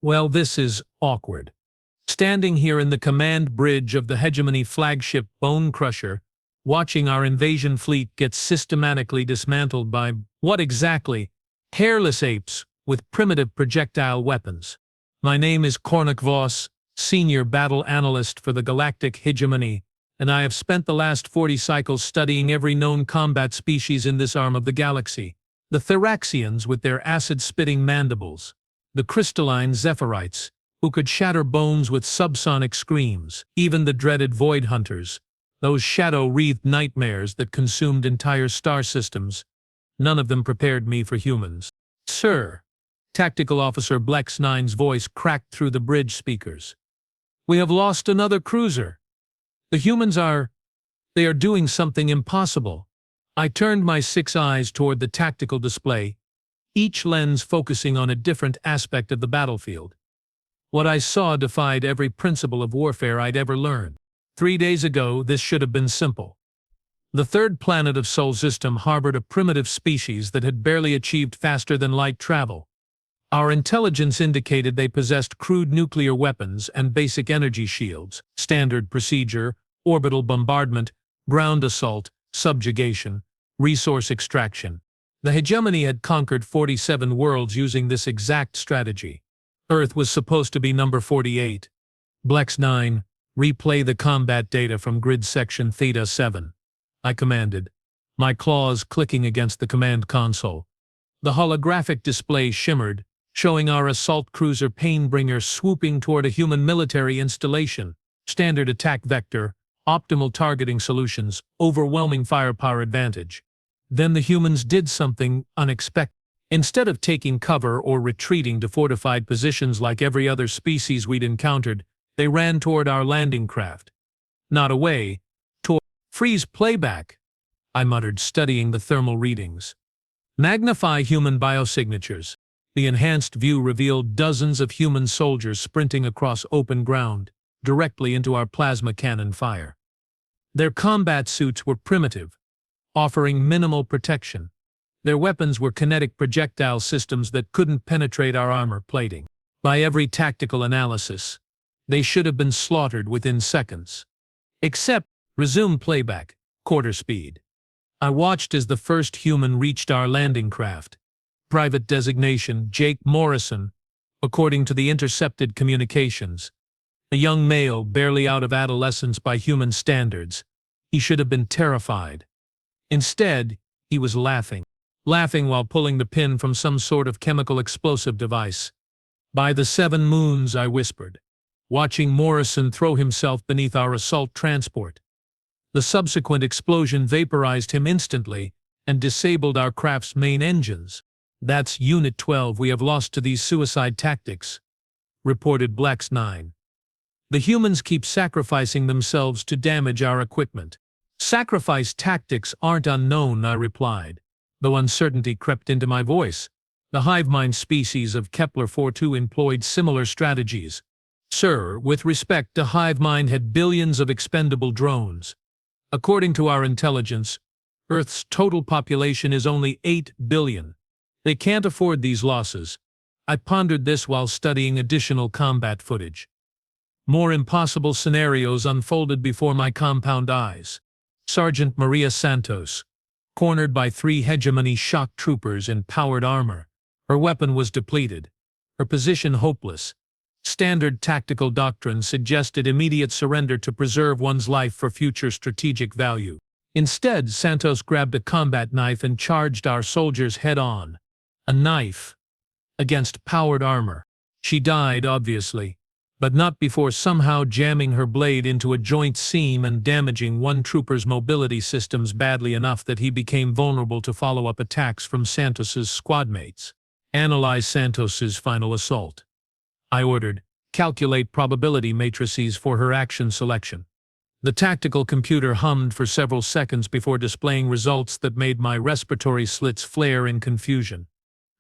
Well, this is awkward. Standing here in the command bridge of the Hegemony flagship Bone Crusher, watching our invasion fleet get systematically dismantled by, what exactly? Hairless apes with primitive projectile weapons. My name is Cormac Voss, Senior Battle Analyst for the Galactic Hegemony, and I have spent the last 40 cycles studying every known combat species in this arm of the galaxy. The Theraxians with their acid-spitting mandibles, the crystalline Zephyrites, who could shatter bones with subsonic screams, even the dreaded Void Hunters, those shadow-wreathed nightmares that consumed entire star systems. None of them prepared me for humans. Sir, Tactical Officer Blex 9's voice cracked through the bridge speakers. We have lost another cruiser. The humans they are doing something impossible. I turned my 6 eyes toward the tactical display, each lens focusing on a different aspect of the battlefield. What I saw defied every principle of warfare I'd ever learned. 3 days ago, this should have been simple. The third planet of Sol System harbored a primitive species that had barely achieved faster-than-light travel. Our intelligence indicated they possessed crude nuclear weapons and basic energy shields, standard procedure, orbital bombardment, ground assault, subjugation, resource extraction. The Hegemony had conquered 47 worlds using this exact strategy. Earth was supposed to be number 48. Blex 9, replay the combat data from grid section Theta 7. I commanded, my claws clicking against the command console. The holographic display shimmered, showing our assault cruiser Painbringer swooping toward a human military installation. Standard attack vector, optimal targeting solutions, overwhelming firepower advantage. Then the humans did something unexpected. Instead of taking cover or retreating to fortified positions like every other species we'd encountered, they ran toward our landing craft. Not away, toward freeze playback, I muttered, studying the thermal readings. Magnify human biosignatures. The enhanced view revealed dozens of human soldiers sprinting across open ground, directly into our plasma cannon fire. Their combat suits were primitive, offering minimal protection. Their weapons were kinetic projectile systems that couldn't penetrate our armor plating. By every tactical analysis, they should have been slaughtered within seconds. Except, resume playback, quarter speed. I watched as the first human reached our landing craft. Private designation, Jake Morrison, according to the intercepted communications. A young male, barely out of adolescence by human standards. He should have been terrified. Instead, he was laughing while pulling the pin from some sort of chemical explosive device. By the 7 moons, I whispered, watching Morrison throw himself beneath our assault transport. The subsequent explosion vaporized him instantly and disabled our craft's main engines. That's Unit 12 we have lost to these suicide tactics, reported Blex 9. The humans keep sacrificing themselves to damage our equipment. Sacrifice tactics aren't unknown, I replied, though uncertainty crept into my voice. The hive mind species of Kepler-42 employed similar strategies. Sir, with respect, the hive mind had billions of expendable drones. According to our intelligence, Earth's total population is only 8 billion. They can't afford these losses. I pondered this while studying additional combat footage. More impossible scenarios unfolded before my compound eyes. Sergeant Maria Santos, cornered by 3 Hegemony shock troopers in powered armor. Her weapon was depleted, her position hopeless. Standard tactical doctrine suggested immediate surrender to preserve one's life for future strategic value. Instead, Santos grabbed a combat knife and charged our soldiers head-on. A knife against powered armor. She died, obviously, but not before somehow jamming her blade into a joint seam and damaging one trooper's mobility systems badly enough that he became vulnerable to follow-up attacks from Santos's squadmates. Analyze Santos's final assault, I ordered. Calculate probability matrices for her action selection. The tactical computer hummed for several seconds before displaying results that made my respiratory slits flare in confusion.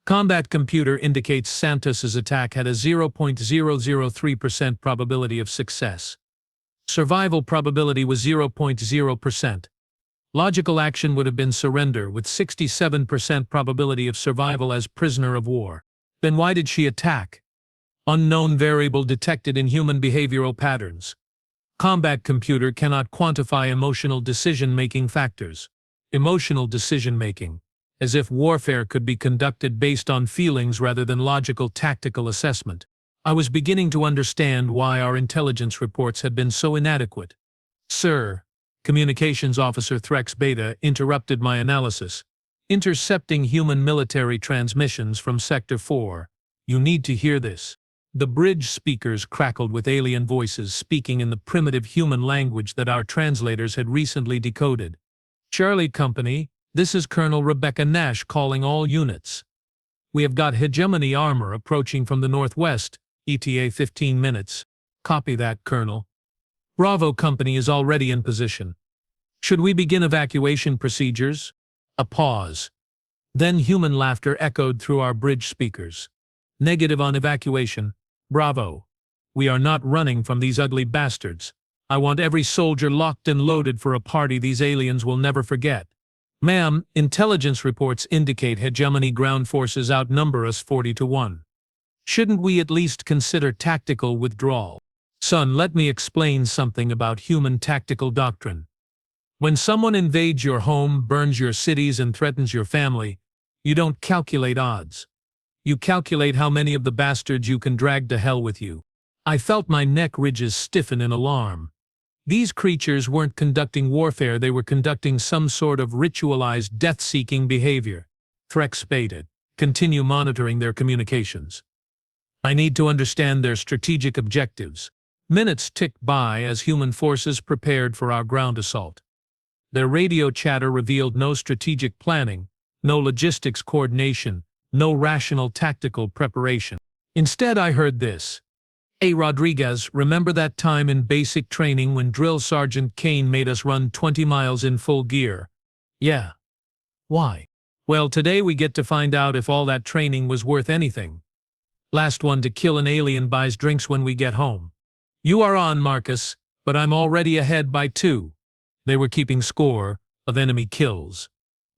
Combat computer indicates Santos's attack had a 0.003% probability of success. Survival probability was 0.0%. Logical action would have been surrender, with 67% probability of survival as prisoner of war. Then why did she attack? Unknown variable detected in human behavioral patterns. Combat computer cannot quantify emotional decision-making factors. Emotional decision-making, as if warfare could be conducted based on feelings rather than logical tactical assessment. I was beginning to understand why our intelligence reports had been so inadequate. Sir, Communications Officer Threx Beta interrupted my analysis. Intercepting human military transmissions from Sector 4. You need to hear this. The bridge speakers crackled with alien voices speaking in the primitive human language that our translators had recently decoded. Charlie Company, this is Colonel Rebecca Nash calling all units. We have got hegemony armor approaching from the northwest, ETA 15 minutes. Copy that, Colonel. Bravo Company is already in position. Should we begin evacuation procedures? A pause. Then human laughter echoed through our bridge speakers. Negative on evacuation. Bravo. We are not running from these ugly bastards. I want every soldier locked and loaded for a party these aliens will never forget. Ma'am, intelligence reports indicate hegemony ground forces outnumber us 40-1. Shouldn't we at least consider tactical withdrawal? Son, let me explain something about human tactical doctrine. When someone invades your home, burns your cities, and threatens your family, you don't calculate odds. You calculate how many of the bastards you can drag to hell with you. I felt my neck ridges stiffen in alarm. These creatures weren't conducting warfare, they were conducting some sort of ritualized death-seeking behavior. Threx Beta, continue monitoring their communications. I need to understand their strategic objectives. Minutes ticked by as human forces prepared for our ground assault. Their radio chatter revealed no strategic planning, no logistics coordination, no rational tactical preparation. Instead, I heard this. Hey Rodriguez, remember that time in basic training when Drill Sergeant Kane made us run 20 miles in full gear? Yeah. Why? Well, today we get to find out if all that training was worth anything. Last one to kill an alien buys drinks when we get home. You are on, Marcus, but I'm already ahead by 2. They were keeping score of enemy kills,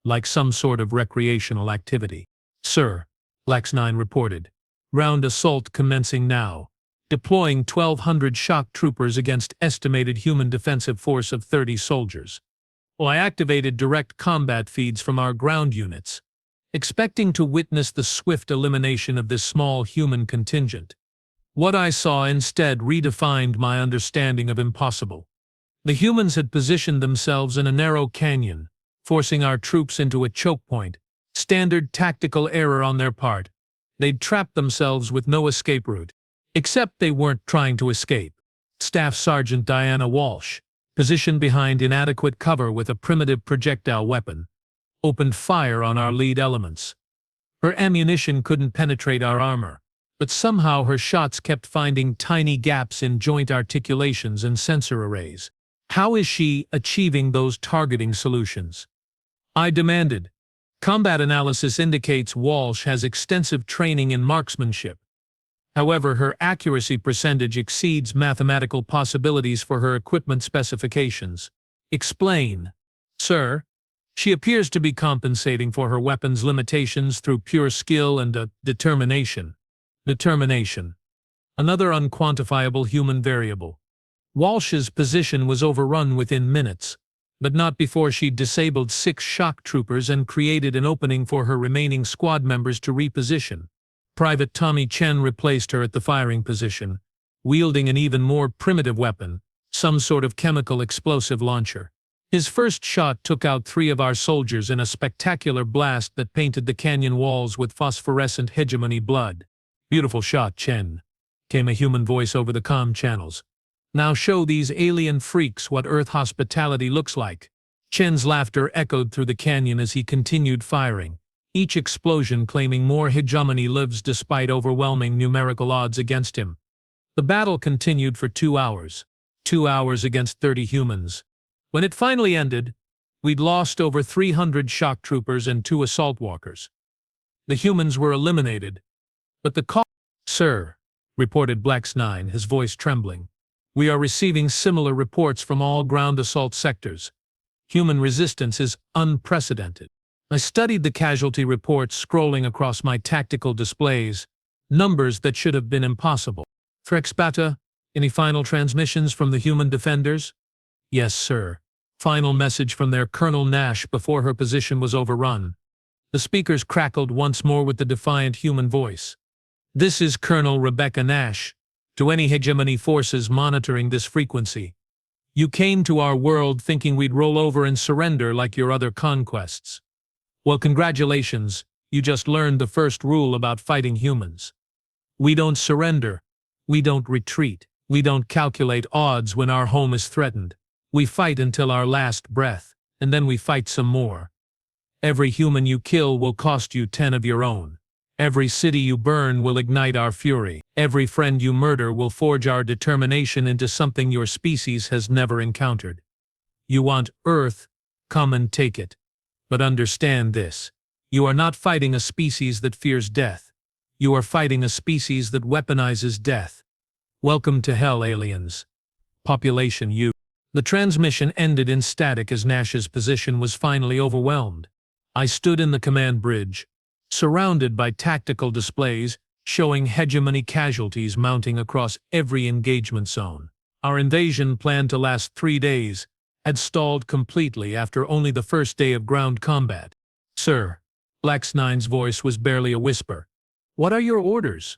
like some sort of recreational activity. Sir, Lax 9 reported. Round assault commencing now. Deploying 1,200 shock troopers against estimated human defensive force of 30 soldiers. Well, I activated direct combat feeds from our ground units, expecting to witness the swift elimination of this small human contingent. What I saw instead redefined my understanding of impossible. The humans had positioned themselves in a narrow canyon, forcing our troops into a choke point. Standard tactical error on their part. They'd trapped themselves with no escape route. Except they weren't trying to escape. Staff Sergeant Diana Walsh, positioned behind inadequate cover with a primitive projectile weapon, opened fire on our lead elements. Her ammunition couldn't penetrate our armor, but somehow her shots kept finding tiny gaps in joint articulations and sensor arrays. How is she achieving those targeting solutions? I demanded. Combat analysis indicates Walsh has extensive training in marksmanship. However, her accuracy percentage exceeds mathematical possibilities for her equipment specifications. Explain. Sir, she appears to be compensating for her weapon's limitations through pure skill and determination. Determination. Another unquantifiable human variable. Walsh's position was overrun within minutes, but not before she disabled 6 shock troopers and created an opening for her remaining squad members to reposition. Private Tommy Chen replaced her at the firing position, wielding an even more primitive weapon, some sort of chemical explosive launcher. His first shot took out 3 of our soldiers in a spectacular blast that painted the canyon walls with phosphorescent hegemony blood. Beautiful shot, Chen, came a human voice over the comm channels. Now show these alien freaks what Earth hospitality looks like. Chen's laughter echoed through the canyon as he continued firing, each explosion claiming more hegemony lives despite overwhelming numerical odds against him. The battle continued for 2 hours. 2 hours against 30 humans. When it finally ended, we'd lost over 300 shock troopers and 2 assault walkers. The humans were eliminated, but the Sir, reported Black's 9, his voice trembling. We are receiving similar reports from all ground assault sectors. Human resistance is unprecedented. I studied the casualty reports scrolling across my tactical displays, Numbers that should have been impossible. Frexbata, any final transmissions from the human defenders? Yes, sir. Final message from their Colonel Nash before her position was overrun. The speakers crackled once more with the defiant human voice. This is Colonel Rebecca Nash. To any hegemony forces monitoring this frequency. You came to our world thinking we'd roll over and surrender like your other conquests. Well, congratulations, you just learned the first rule about fighting humans. We don't surrender. We don't retreat. We don't calculate odds when our home is threatened. We fight until our last breath, and then we fight some more. Every human you kill will cost you 10 of your own. Every city you burn will ignite our fury. Every friend you murder will forge our determination into something your species has never encountered. You want Earth? Come and take it. But understand this. You are not fighting a species that fears death. You are fighting a species that weaponizes death. Welcome to hell, aliens. Population U. The transmission ended in static as Nash's position was finally overwhelmed. I stood in the command bridge, surrounded by tactical displays showing hegemony casualties mounting across every engagement zone. Our invasion, planned to last 3 days, had stalled completely after only the first day of ground combat. Sir, Black9's voice was barely a whisper. What are your orders?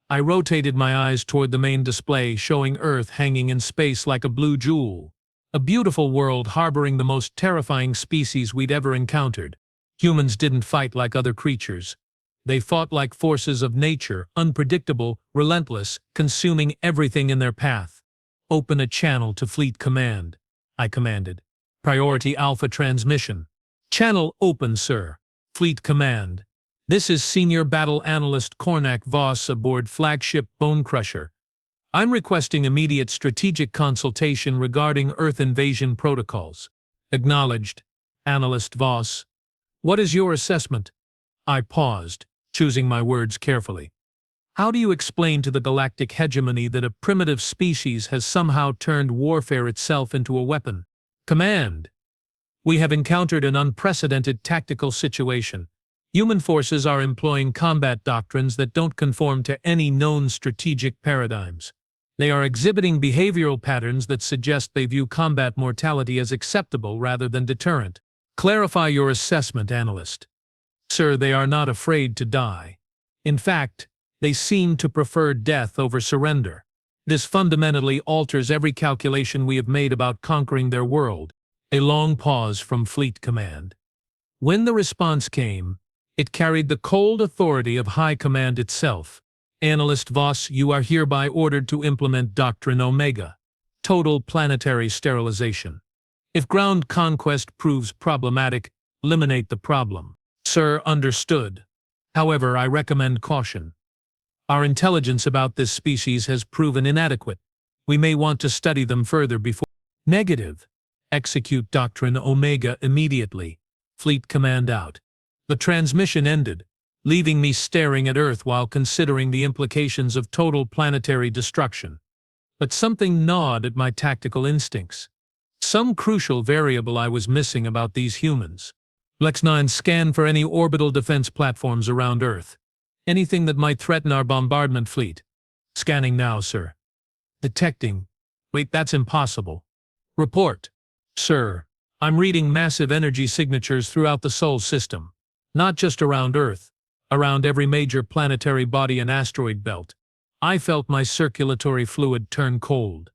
I rotated my eyes toward the main display showing Earth hanging in space like a blue jewel. A beautiful world harboring the most terrifying species we'd ever encountered. Humans didn't fight like other creatures. They fought like forces of nature, unpredictable, relentless, consuming everything in their path. Open a channel to Fleet Command, I commanded. Priority Alpha transmission. Channel open, sir. Fleet Command. This is Senior Battle Analyst Cornac Voss aboard flagship Bone Crusher. I'm requesting immediate strategic consultation regarding Earth invasion protocols. Acknowledged. Analyst Voss. What is your assessment? I paused, choosing my words carefully. How do you explain to the Galactic Hegemony that a primitive species has somehow turned warfare itself into a weapon? Command. We have encountered an unprecedented tactical situation. Human forces are employing combat doctrines that don't conform to any known strategic paradigms. They are exhibiting behavioral patterns that suggest they view combat mortality as acceptable rather than deterrent. Clarify your assessment, analyst. Sir, they are not afraid to die. In fact, they seem to prefer death over surrender. This fundamentally alters every calculation we have made about conquering their world. A long pause from Fleet Command. When the response came, it carried the cold authority of High Command itself. Analyst Voss, you are hereby ordered to implement Doctrine Omega. Total planetary sterilization. If ground conquest proves problematic, eliminate the problem. Sir, understood. However, I recommend caution. Our intelligence about this species has proven inadequate. We may want to study them further before. Negative. Execute Doctrine Omega immediately. Fleet Command out. The transmission ended, leaving me staring at Earth while considering the implications of total planetary destruction. But something gnawed at my tactical instincts. Some crucial variable I was missing about these humans. Black9, scan for any orbital defense platforms around Earth. Anything that might threaten our bombardment fleet. Scanning now, sir. Detecting. Wait, that's impossible. Report. Sir, I'm reading massive energy signatures throughout the Sol system. Not just around Earth. Around every major planetary body and asteroid belt. I felt my circulatory fluid turn cold.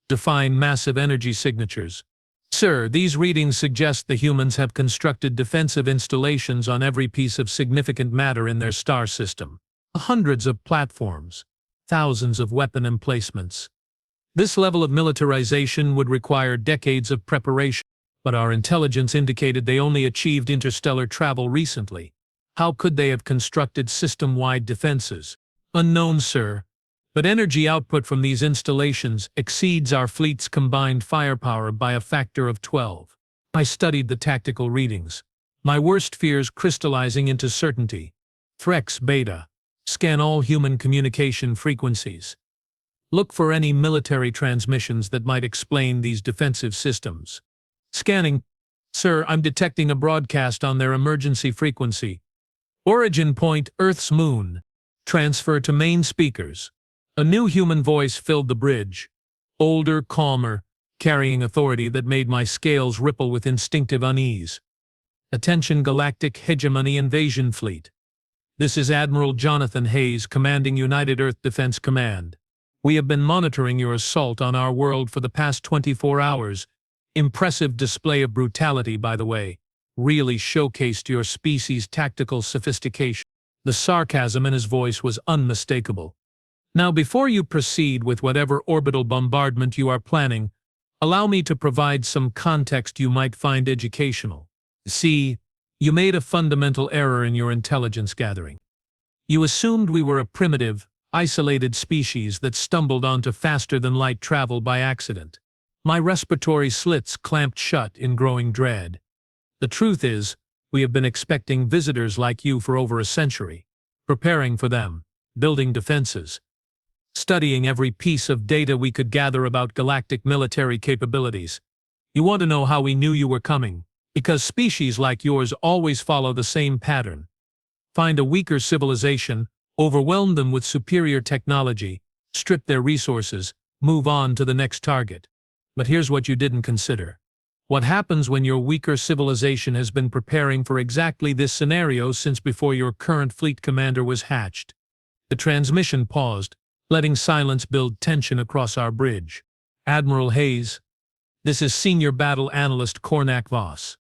Define massive energy signatures. Sir, these readings suggest the humans have constructed defensive installations on every piece of significant matter in their star system. Hundreds of platforms. Thousands of weapon emplacements. This level of militarization would require decades of preparation, but our intelligence indicated they only achieved interstellar travel recently. How could they have constructed system-wide defenses? Unknown, sir. But energy output from these installations exceeds our fleet's combined firepower by a factor of 12. I studied the tactical readings, my worst fears crystallizing into certainty. Threx Beta. Scan all human communication frequencies. Look for any military transmissions that might explain these defensive systems. Scanning. Sir, I'm detecting a broadcast on their emergency frequency. Origin point, Earth's moon. Transfer to main speakers. A new human voice filled the bridge. Older, calmer, carrying authority that made my scales ripple with instinctive unease. Attention Galactic Hegemony Invasion Fleet. This is Admiral Jonathan Hayes, commanding United Earth Defense Command. We have been monitoring your assault on our world for the past 24 hours. Impressive display of brutality, by the way. Really showcased your species' tactical sophistication. The sarcasm in his voice was unmistakable. Now, before you proceed with whatever orbital bombardment you are planning, allow me to provide some context you might find educational. See, you made a fundamental error in your intelligence gathering. You assumed we were a primitive, isolated species that stumbled onto faster-than-light travel by accident. My respiratory slits clamped shut in growing dread. The truth is, we have been expecting visitors like you for over a century, preparing for them, building defenses, studying every piece of data we could gather about galactic military capabilities. You want to know how we knew you were coming? Because species like yours always follow the same pattern. Find a weaker civilization, overwhelm them with superior technology, strip their resources, move on to the next target. But here's what you didn't consider. What happens when your weaker civilization has been preparing for exactly this scenario since before your current fleet commander was hatched? The transmission paused, letting silence build tension across our bridge. Admiral Hayes, this is Senior Battle Analyst Cornac Voss.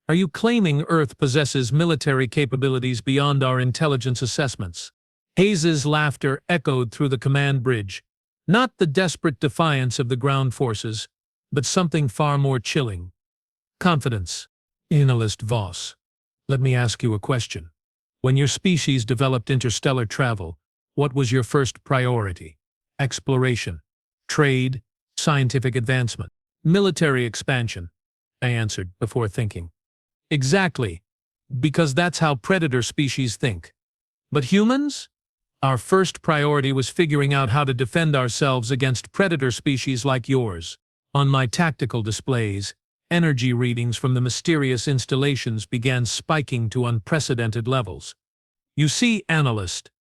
Are you claiming Earth possesses military capabilities beyond our intelligence assessments? Hayes's laughter echoed through the command bridge. Not the desperate defiance of the ground forces, but something far more chilling. Confidence. Analyst Voss, let me ask you a question. When your species developed interstellar travel, what was your first priority? Exploration, trade, scientific advancement, military expansion, I answered before thinking. Exactly, because that's how predator species think. But humans? Our first priority was figuring out how to defend ourselves against predator species like yours. On my tactical displays, energy readings from the mysterious installations began spiking to unprecedented levels. You see, analyst,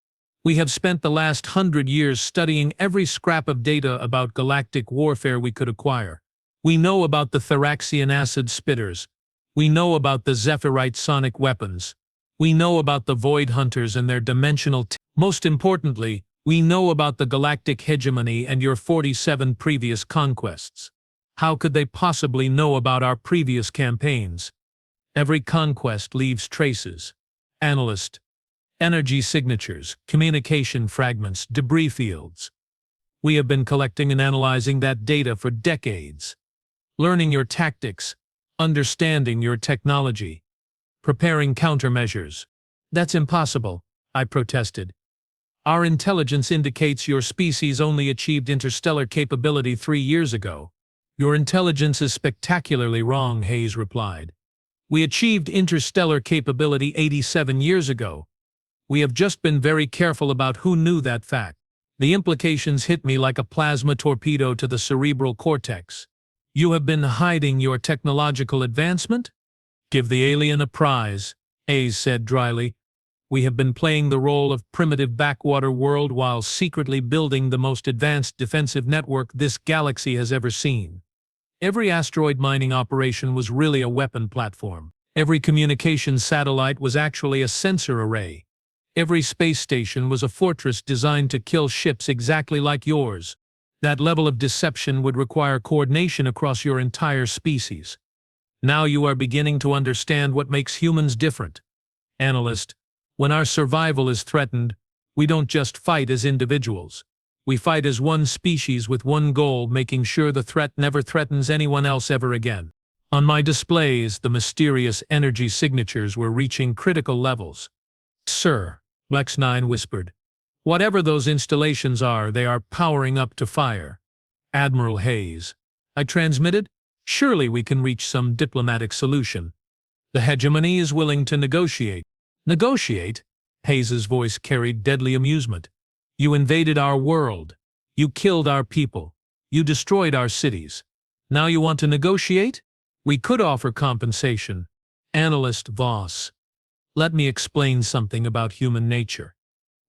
we have spent the last 100 years studying every scrap of data about galactic warfare we could acquire. We know about the Theraxian acid spitters. We know about the Zephyrite sonic weapons. We know about the Void Hunters and their dimensional Most importantly, we know about the Galactic Hegemony and your 47 previous conquests. How could they possibly know about our previous campaigns? Every conquest leaves traces. Analyst, energy signatures, communication fragments, debris fields. We have been collecting and analyzing that data for decades. Learning your tactics, understanding your technology, preparing countermeasures. That's impossible, I protested. Our intelligence indicates your species only achieved interstellar capability 3 years ago. Your intelligence is spectacularly wrong, Hayes replied. We achieved interstellar capability 87 years ago. We have just been very careful about who knew that fact. The implications hit me like a plasma torpedo to the cerebral cortex. You have been hiding your technological advancement? Give the alien a prize, Hayes said dryly. We have been playing the role of primitive backwater world while secretly building the most advanced defensive network this galaxy has ever seen. Every asteroid mining operation was really a weapon platform. Every communications satellite was actually a sensor array. Every space station was a fortress designed to kill ships exactly like yours. That level of deception would require coordination across your entire species. Now you are beginning to understand what makes humans different. Analyst, when our survival is threatened, we don't just fight as individuals. We fight as one species with one goal, making sure the threat never threatens anyone else ever again. On my displays, the mysterious energy signatures were reaching critical levels. Sir, Lex 9 whispered. Whatever those installations are, they are powering up to fire. Admiral Hayes, I transmitted. Surely we can reach some diplomatic solution. The hegemony is willing to negotiate. Negotiate? Hayes's voice carried deadly amusement. You invaded our world. You killed our people. You destroyed our cities. Now you want to negotiate? We could offer compensation. Analyst Voss, let me explain something about human nature.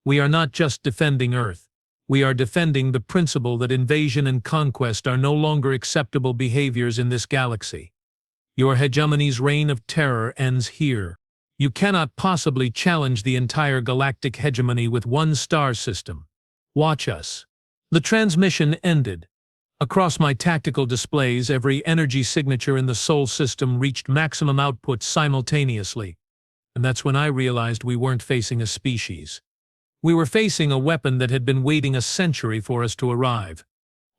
We are not just defending Earth. We are defending the principle that invasion and conquest are no longer acceptable behaviors in this galaxy. Your hegemony's reign of terror ends here. You cannot possibly challenge the entire galactic hegemony with one star system. Watch us. The transmission ended. Across my tactical displays, every energy signature in the Sol system reached maximum output simultaneously. And that's when I realized we weren't facing a species. We were facing a weapon that had been waiting a century for us to arrive.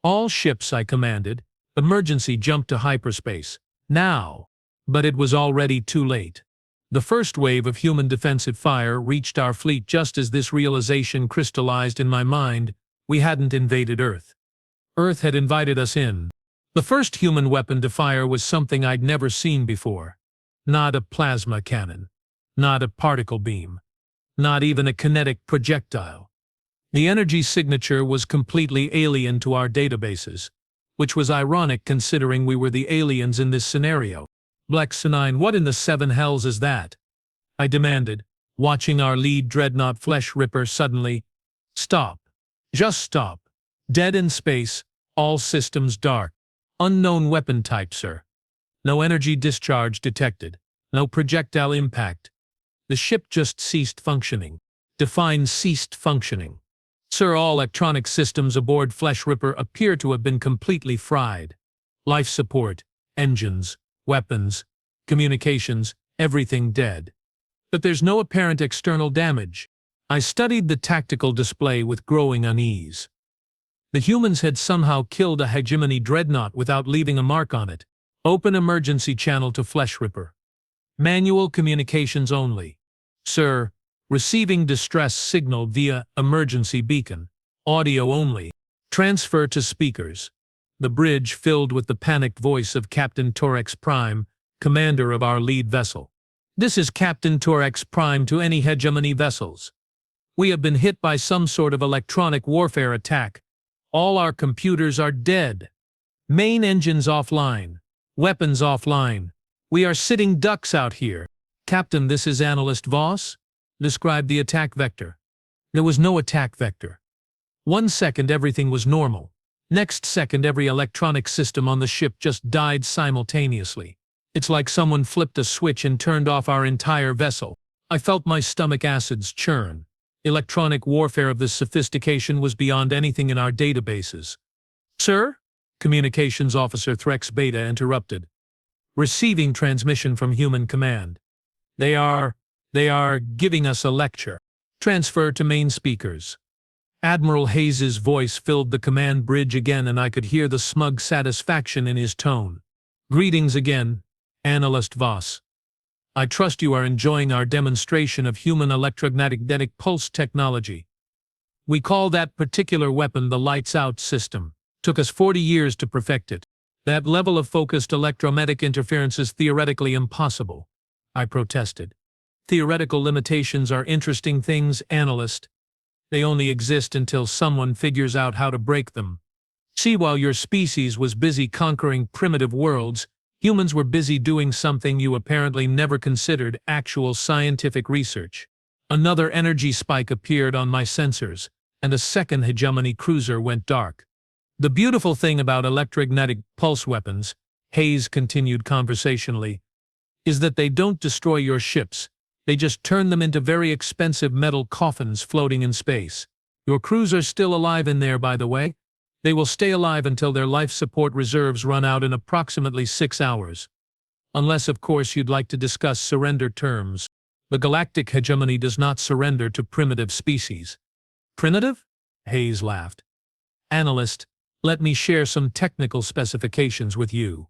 All ships, I commanded. Emergency jump to hyperspace. Now. But it was already too late. The first wave of human defensive fire reached our fleet just as this realization crystallized in my mind. We hadn't invaded Earth. Earth had invited us in. The first human weapon to fire was something I'd never seen before. Not a plasma cannon. Not a particle beam. Not even a kinetic projectile. The energy signature was completely alien to our databases, which was ironic considering we were the aliens in this scenario. Blexinine, what in the seven hells is that? I demanded, watching our lead dreadnought Flesh Ripper suddenly. Stop. Just stop. Dead in space, all systems dark. Unknown weapon type, sir. No energy discharge detected. No projectile impact. The ship just ceased functioning. Define ceased functioning. Sir, all electronic systems aboard Flesh Ripper appear to have been completely fried. Life support, engines, weapons, communications, everything dead. But there's no apparent external damage. I studied the tactical display with growing unease. The humans had somehow killed a hegemony dreadnought without leaving a mark on it. Open emergency channel to Flesh Ripper. Manual communications only. Sir, receiving distress signal via emergency beacon. Audio only. Transfer to speakers. The bridge filled with the panicked voice of Captain Torex Prime, commander of our lead vessel. This is Captain Torex Prime to any hegemony vessels. We have been hit by some sort of electronic warfare attack. All our computers are dead. Main engines offline. Weapons offline. We are sitting ducks out here. Captain, this is Analyst Voss. Describe the attack vector. There was no attack vector. 1 second everything was normal. Next second every electronic system on the ship just died simultaneously. It's like someone flipped a switch and turned off our entire vessel. I felt my stomach acids churn. Electronic warfare of this sophistication was beyond anything in our databases. Sir? Communications Officer Threx Beta interrupted. Receiving transmission from Human Command. They are giving us a lecture. Transfer to main speakers. Admiral Hayes's voice filled the command bridge again and I could hear the smug satisfaction in his tone. Greetings again, Analyst Voss. I trust you are enjoying our demonstration of human electromagnetic pulse technology. We call that particular weapon the Lights Out system. Took us 40 years to perfect it. That level of focused electromagnetic interference is theoretically impossible. I protested. Theoretical limitations are interesting things, Analyst. They only exist until someone figures out how to break them. See, while your species was busy conquering primitive worlds, humans were busy doing something you apparently never considered: actual scientific research. Another energy spike appeared on my sensors, and a second hegemony cruiser went dark. The beautiful thing about electromagnetic pulse weapons, Hayes continued conversationally, is that they don't destroy your ships. They just turn them into very expensive metal coffins floating in space. Your crews are still alive in there, by the way. They will stay alive until their life support reserves run out in approximately 6 hours. Unless, of course, you'd like to discuss surrender terms. The Galactic Hegemony does not surrender to primitive species. Primitive? Hayes laughed. Analyst, let me share some technical specifications with you.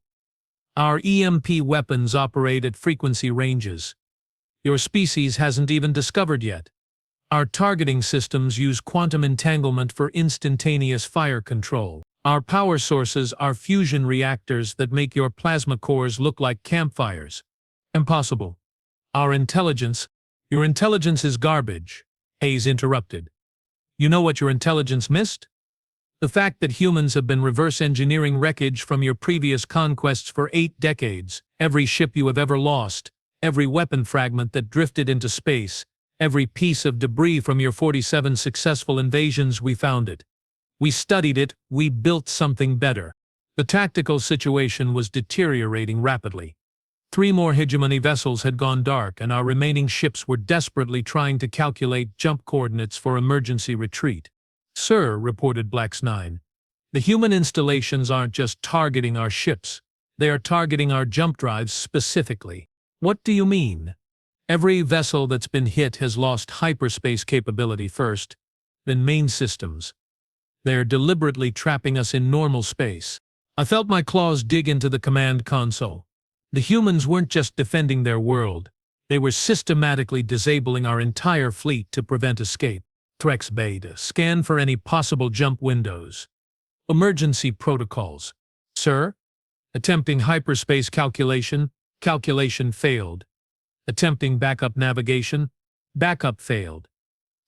Our EMP weapons operate at frequency ranges your species hasn't even discovered yet. Our targeting systems use quantum entanglement for instantaneous fire control. Our power sources are fusion reactors that make your plasma cores look like campfires. Impossible. Your intelligence is garbage, Hayes interrupted. You know what your intelligence missed? The fact that humans have been reverse engineering wreckage from your previous conquests for 8 decades, every ship you have ever lost, every weapon fragment that drifted into space, Every piece of debris from your 47 successful invasions, we found it. We studied it, we built something better. The tactical situation was deteriorating rapidly. 3 more hegemony vessels had gone dark, and our remaining ships were desperately trying to calculate jump coordinates for emergency retreat. "Sir," reported Black's 9, "the human installations aren't just targeting our ships, they are targeting our jump drives specifically." "What do you mean?" "Every vessel that's been hit has lost hyperspace capability first, then main systems. They're deliberately trapping us in normal space." I felt my claws dig into the command console. The humans weren't just defending their world, they were systematically disabling our entire fleet to prevent escape. Threx Beta, scan for any possible jump windows. Emergency protocols. "Sir?" "Attempting hyperspace calculation. Calculation failed." "Attempting backup navigation. Backup failed."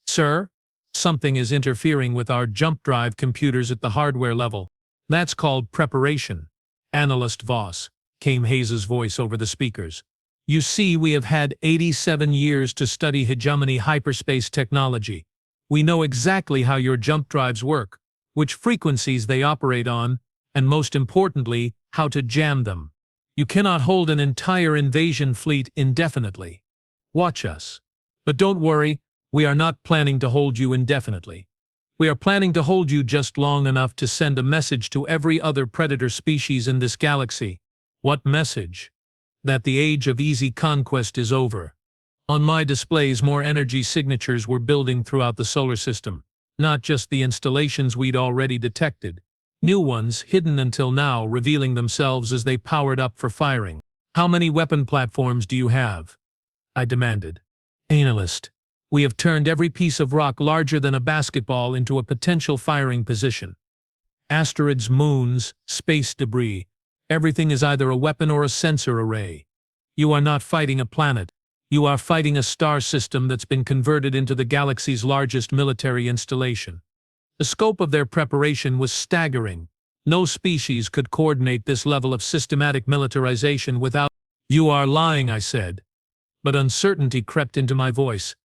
"Sir?" "Something is interfering with our jump drive computers at the hardware level." "That's called preparation." "Analyst Voss," came Hayes's voice over the speakers. "You see, we have had 87 years to study hegemony hyperspace technology. We know exactly how your jump drives work, which frequencies they operate on, and most importantly, how to jam them. You cannot hold an entire invasion fleet indefinitely. Watch us. But don't worry, we are not planning to hold you indefinitely. We are planning to hold you just long enough to send a message to every other predator species in this galaxy." "What message?" "That the age of easy conquest is over." On my displays, more energy signatures were building throughout the solar system. Not just the installations we'd already detected. New ones, hidden until now, revealing themselves as they powered up for firing. "How many weapon platforms do you have?" I demanded. "Analyst, we have turned every piece of rock larger than a basketball into a potential firing position. Asteroids, moons, space debris, everything is either a weapon or a sensor array. You are not fighting a planet. You are fighting a star system that's been converted into the galaxy's largest military installation." The scope of their preparation was staggering. No species could coordinate this level of systematic militarization without— "You are lying," I said, but uncertainty crept into my voice.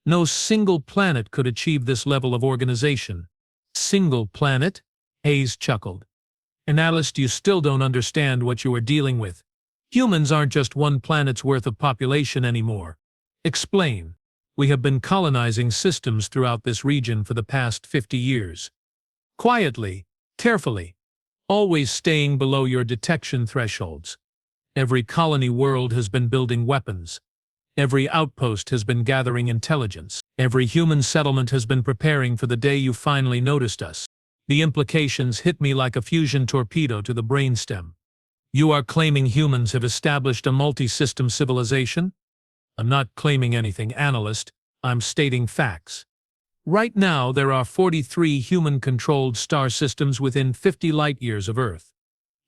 "No single planet could achieve this level of organization." "Single planet?" Hayes chuckled. "Analyst, you still don't understand what you are dealing with. Humans aren't just one planet's worth of population anymore." "Explain." "We have been colonizing systems throughout this region for the past 50 years. Quietly, carefully, always staying below your detection thresholds. Every colony world has been building weapons. Every outpost has been gathering intelligence. Every human settlement has been preparing for the day you finally noticed us." The implications hit me like a fusion torpedo to the brainstem. "You are claiming humans have established a multi-system civilization?" "I'm not claiming anything, analyst. I'm stating facts. Right now, there are 43 human-controlled star systems within 50 light-years of Earth.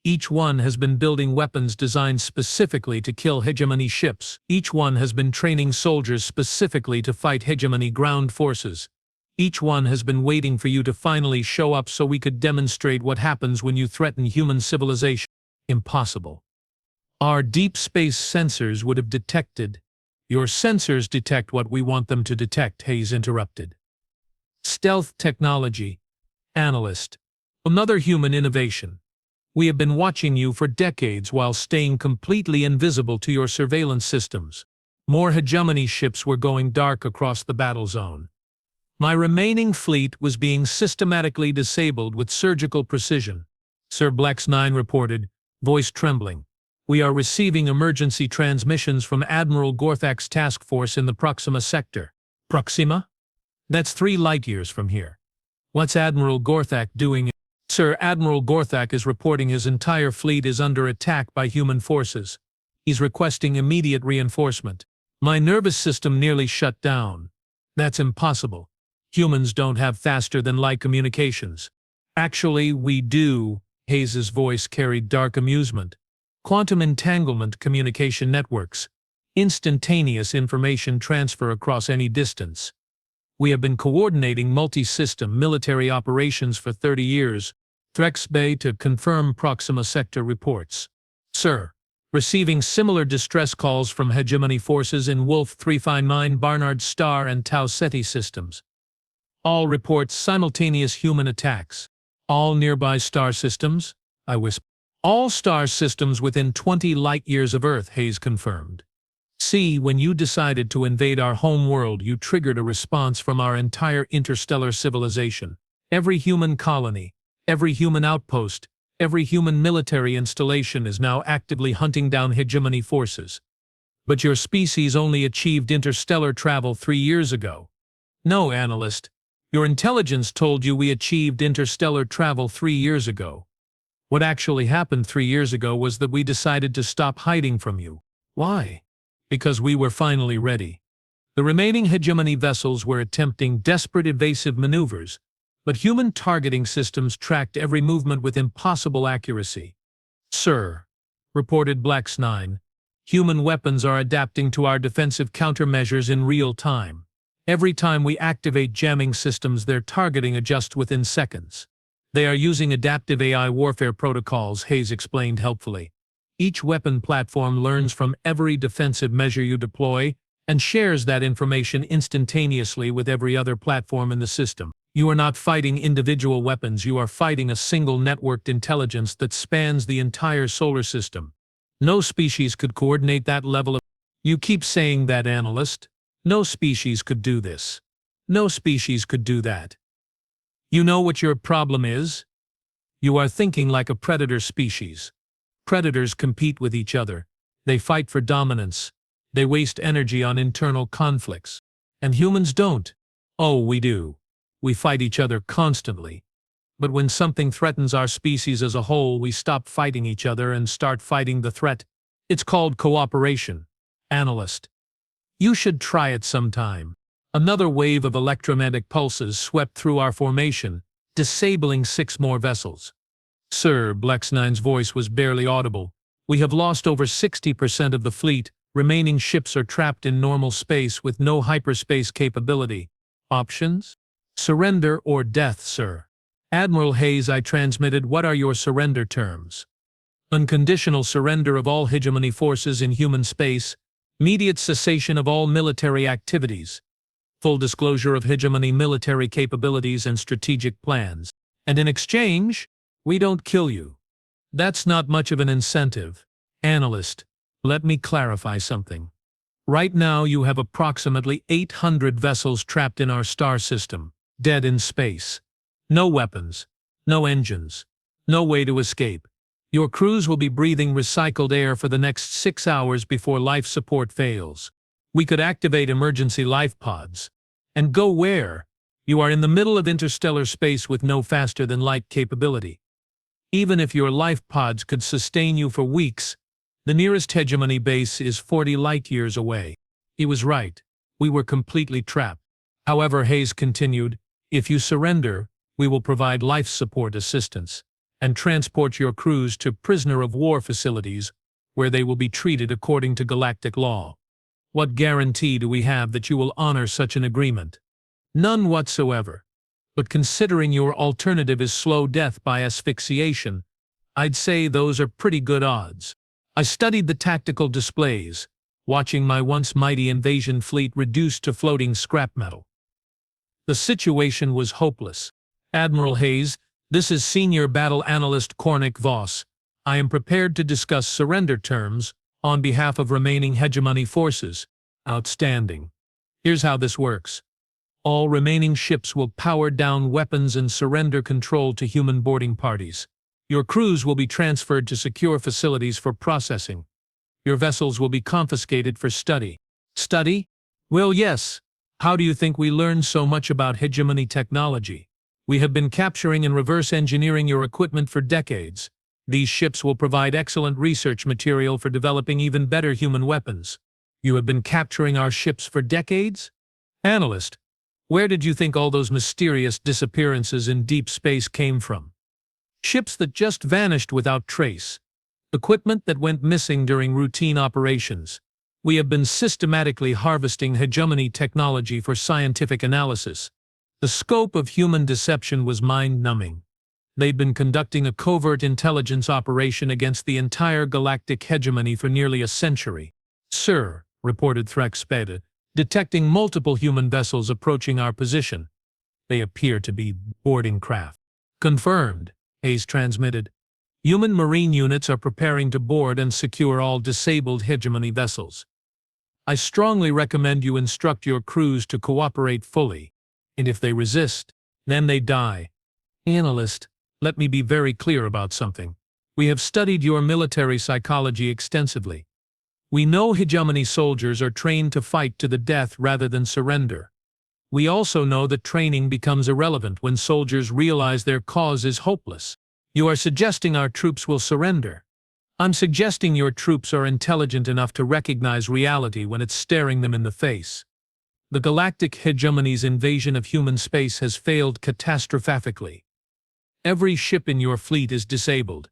Each one has been building weapons designed specifically to kill hegemony ships. Each one has been training soldiers specifically to fight hegemony ground forces. Each one has been waiting for you to finally show up so we could demonstrate what happens when you threaten human civilization." "Impossible. Our deep space sensors would have detected—" "Your sensors detect what we want them to detect," Hayes interrupted. "Stealth technology." "Analyst, another human innovation. We have been watching you for decades while staying completely invisible to your surveillance systems." More hegemony ships were going dark across the battle zone. My remaining fleet was being systematically disabled with surgical precision. Sir Black's 9 reported, voice trembling. "We are receiving emergency transmissions from Admiral Gorthak's task force in the Proxima sector." "Proxima?" "That's 3 light-years from here." "What's Admiral Gorthak doing?" "Sir, Admiral Gorthak is reporting his entire fleet is under attack by human forces. He's requesting immediate reinforcement." My nervous system nearly shut down. "That's impossible. Humans don't have faster-than-light communications." "Actually, we do," Hayes's voice carried dark amusement. "Quantum entanglement communication networks. Instantaneous information transfer across any distance. We have been coordinating multi-system military operations for 30 years. Threx Bay to confirm Proxima Sector reports." "Sir, receiving similar distress calls from hegemony forces in Wolf 359, Barnard Star, and Tau Ceti systems. All report simultaneous human attacks. All nearby star systems? I whispered. All star systems within 20 light-years of Earth, Hayes confirmed. See, when you decided to invade our home world, you triggered a response from our entire interstellar civilization. Every human colony, every human outpost, every human military installation is now actively hunting down hegemony forces. But your species only achieved interstellar travel 3 years ago. No, analyst. Your intelligence told you we achieved interstellar travel 3 years ago. What actually happened 3 years ago was that we decided to stop hiding from you. Why? Because we were finally ready. The remaining hegemony vessels were attempting desperate evasive maneuvers, but human targeting systems tracked every movement with impossible accuracy. Sir, reported Black's 9, human weapons are adapting to our defensive countermeasures in real time. Every time we activate jamming systems, their targeting adjusts within seconds. They are using adaptive AI warfare protocols, Hayes explained helpfully. Each weapon platform learns from every defensive measure you deploy and shares that information instantaneously with every other platform in the system. You are not fighting individual weapons, you are fighting a single networked intelligence that spans the entire solar system. No species could coordinate that level of... You keep saying that, analyst. No species could do this. No species could do that. You know what your problem is? You are thinking like a predator species. Predators compete with each other. They fight for dominance. They waste energy on internal conflicts. And humans don't. Oh, we do. We fight each other constantly. But when something threatens our species as a whole, we stop fighting each other and start fighting the threat. It's called cooperation. Analyst. You should try it sometime. Another wave of electromagnetic pulses swept through our formation, disabling 6 more vessels. Sir, Black's 9's voice was barely audible. We have lost over 60% of the fleet. Remaining ships are trapped in normal space with no hyperspace capability. Options? Surrender or death, sir. Admiral Hayes, I transmitted, what are your surrender terms? Unconditional surrender of all hegemony forces in human space, immediate cessation of all military activities, full disclosure of hegemony military capabilities and strategic plans, and in exchange, we don't kill you. That's not much of an incentive. Analyst, let me clarify something. Right now you have approximately 800 vessels trapped in our star system, dead in space. No weapons, no engines, no way to escape. Your crews will be breathing recycled air for the next 6 hours before life support fails. We could activate emergency life pods. And go where? You are in the middle of interstellar space with no faster-than-light capability. Even if your life pods could sustain you for weeks, the nearest hegemony base is 40 light-years away. He was right. We were completely trapped. However, Hayes continued, if you surrender, we will provide life support assistance and transport your crews to prisoner-of-war facilities where they will be treated according to galactic law. What guarantee do we have that you will honor such an agreement? None whatsoever. But considering your alternative is slow death by asphyxiation, I'd say those are pretty good odds. I studied the tactical displays, watching my once mighty invasion fleet reduced to floating scrap metal. The situation was hopeless. Admiral Hayes, this is Senior Battle Analyst Cornick Voss. I am prepared to discuss surrender terms on behalf of remaining hegemony forces. Outstanding. Here's how this works. All remaining ships will power down weapons and surrender control to human boarding parties. Your crews will be transferred to secure facilities for processing. Your vessels will be confiscated for study. Study? Well, yes. How do you think we learned so much about hegemony technology? We have been capturing and reverse engineering your equipment for decades. These ships will provide excellent research material for developing even better human weapons. You have been capturing our ships for decades? Analyst, where did you think all those mysterious disappearances in deep space came from? Ships that just vanished without trace. Equipment that went missing during routine operations. We have been systematically harvesting hegemony technology for scientific analysis. The scope of human deception was mind-numbing. They'd been conducting a covert intelligence operation against the entire galactic hegemony for nearly a century. "Sir," reported Thraxpeda, detecting multiple human vessels approaching our position. "They appear to be boarding craft." "Confirmed," Hayes transmitted. "Human marine units are preparing to board and secure all disabled hegemony vessels. I strongly recommend you instruct your crews to cooperate fully, and if they resist, then they die." "Analyst, let me be very clear about something. We have studied your military psychology extensively. We know hegemony soldiers are trained to fight to the death rather than surrender. We also know that training becomes irrelevant when soldiers realize their cause is hopeless. You are suggesting our troops will surrender. I'm suggesting your troops are intelligent enough to recognize reality when it's staring them in the face. The galactic hegemony's invasion of human space has failed catastrophically. Every ship in your fleet is disabled.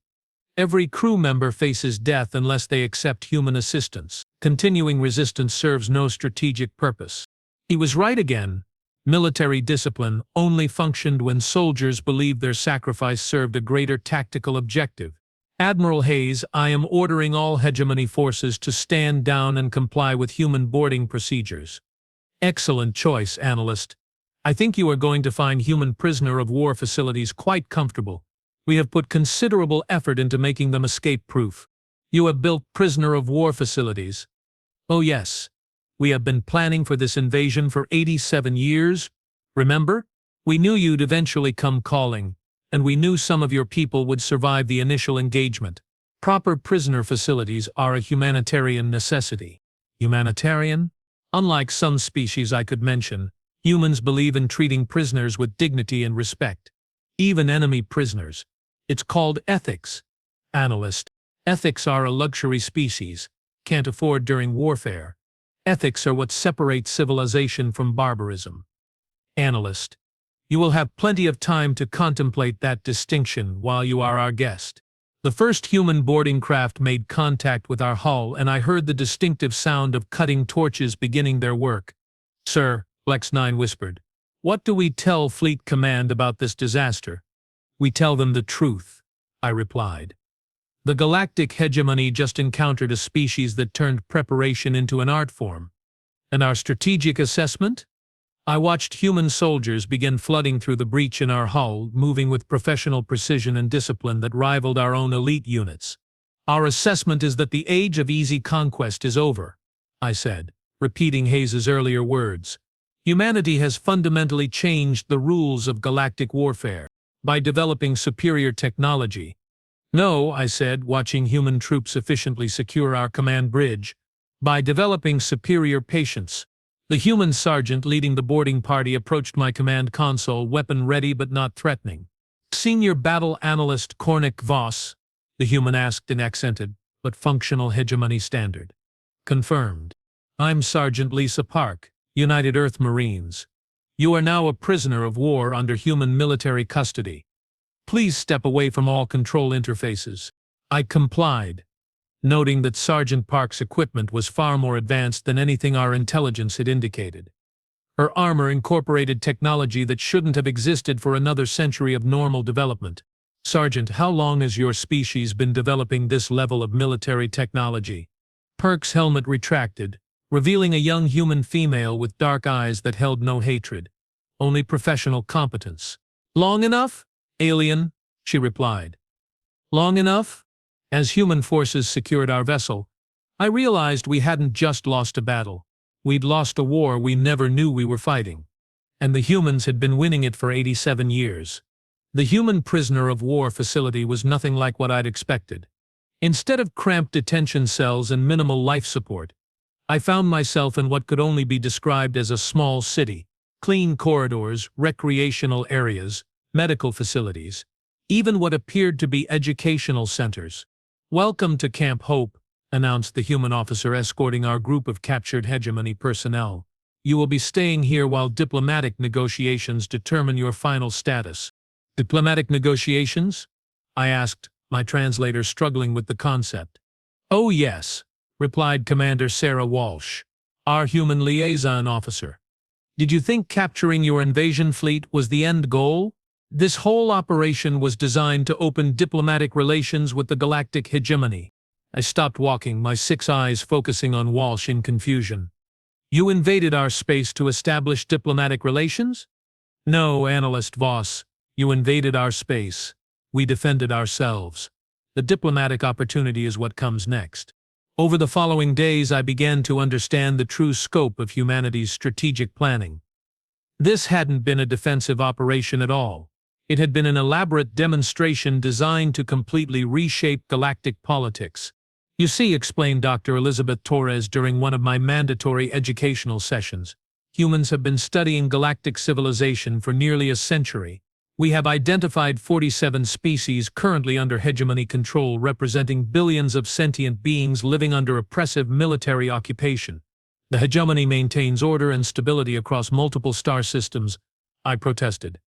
Every crew member faces death unless they accept human assistance. Continuing resistance serves no strategic purpose." He was right again. Military discipline only functioned when soldiers believed their sacrifice served a greater tactical objective. "Admiral Hayes, I am ordering all hegemony forces to stand down and comply with human boarding procedures." "Excellent choice, Analyst. I think you are going to find human prisoner of war facilities quite comfortable. We have put considerable effort into making them escape-proof." "You have built prisoner of war facilities?" "Oh yes. We have been planning for this invasion for 87 years. Remember? We knew you'd eventually come calling, and we knew some of your people would survive the initial engagement. Proper prisoner facilities are a humanitarian necessity." "Humanitarian?" "Unlike some species I could mention, humans believe in treating prisoners with dignity and respect. Even enemy prisoners. It's called ethics." "Analyst, ethics are a luxury species, can't afford during warfare. Ethics are what separates civilization from barbarism." "Analyst, you will have plenty of time to contemplate that distinction while you are our guest." The first human boarding craft made contact with our hull, and I heard the distinctive sound of cutting torches beginning their work. "Sir," Flex 9 whispered, "what do we tell Fleet Command about this disaster?" "We tell them the truth," I replied. "The galactic hegemony just encountered a species that turned preparation into an art form." "And our strategic assessment?" "I watched human soldiers begin flooding through the breach in our hull, moving with professional precision and discipline that rivaled our own elite units. Our assessment is that the age of easy conquest is over," I said, repeating Hayes's earlier words. "Humanity has fundamentally changed the rules of galactic warfare by developing superior technology." "No," I said, watching human troops efficiently secure our command bridge, "by developing superior patience." The human sergeant leading the boarding party approached my command console, weapon ready but not threatening. "Senior Battle Analyst Kornik Voss?" the human asked in accented but functional hegemony standard. "Confirmed. I'm Sergeant Lisa Park, United Earth Marines. You are now a prisoner of war under human military custody. Please step away from all control interfaces." I complied, noting that Sergeant Park's equipment was far more advanced than anything our intelligence had indicated. Her armor incorporated technology that shouldn't have existed for another century of normal development. "Sergeant, how long has your species been developing this level of military technology?" Park's helmet retracted, revealing a young human female with dark eyes that held no hatred, only professional competence. "Long enough, alien," she replied. "Long enough?" As human forces secured our vessel, I realized we hadn't just lost a battle. We'd lost a war we never knew we were fighting. And the humans had been winning it for 87 years. The human prisoner of war facility was nothing like what I'd expected. Instead of cramped detention cells and minimal life support, I found myself in what could only be described as a small city. Clean corridors, recreational areas, medical facilities, even what appeared to be educational centers. "Welcome to Camp Hope," announced the human officer escorting our group of captured hegemony personnel. "You will be staying here while diplomatic negotiations determine your final status." "Diplomatic negotiations?" I asked, my translator struggling with the concept. "Oh yes," replied Commander Sarah Walsh, our human liaison officer. "Did you think capturing your invasion fleet was the end goal? This whole operation was designed to open diplomatic relations with the Galactic Hegemony. I stopped walking, my 6 eyes focusing on Walsh in confusion. You invaded our space to establish diplomatic relations? No, Analyst Voss. You invaded our space. We defended ourselves. The diplomatic opportunity is what comes next. Over the following days, I began to understand the true scope of humanity's strategic planning. This hadn't been a defensive operation at all. It had been an elaborate demonstration designed to completely reshape galactic politics. You see, explained Dr. Elizabeth Torres during one of my mandatory educational sessions, humans have been studying galactic civilization for nearly a century. We have identified 47 species currently under hegemony control, representing billions of sentient beings living under oppressive military occupation. The hegemony maintains order and stability across multiple star systems, I protested.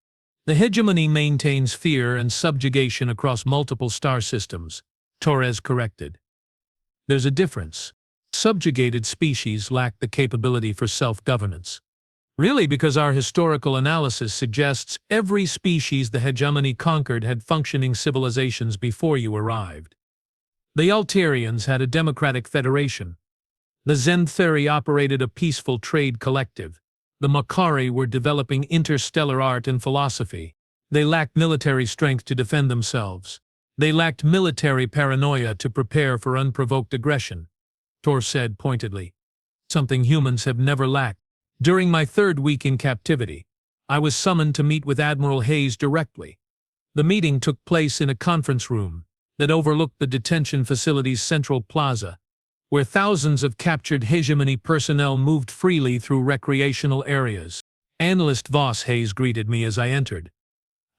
The hegemony maintains fear and subjugation across multiple star systems, Torres corrected. There's a difference. Subjugated species lack the capability for self-governance. Really, because our historical analysis suggests every species the hegemony conquered had functioning civilizations before you arrived. The Altarians had a democratic federation. The Zentheri operated a peaceful trade collective. The Makari were developing interstellar art and philosophy. They lacked military strength to defend themselves. They lacked military paranoia to prepare for unprovoked aggression, Tor said pointedly. Something humans have never lacked. During my 3rd week in captivity, I was summoned to meet with Admiral Hayes directly. The meeting took place in a conference room that overlooked the detention facility's central plaza, where thousands of captured hegemony personnel moved freely through recreational areas. Analyst Voss Hayes greeted me as I entered.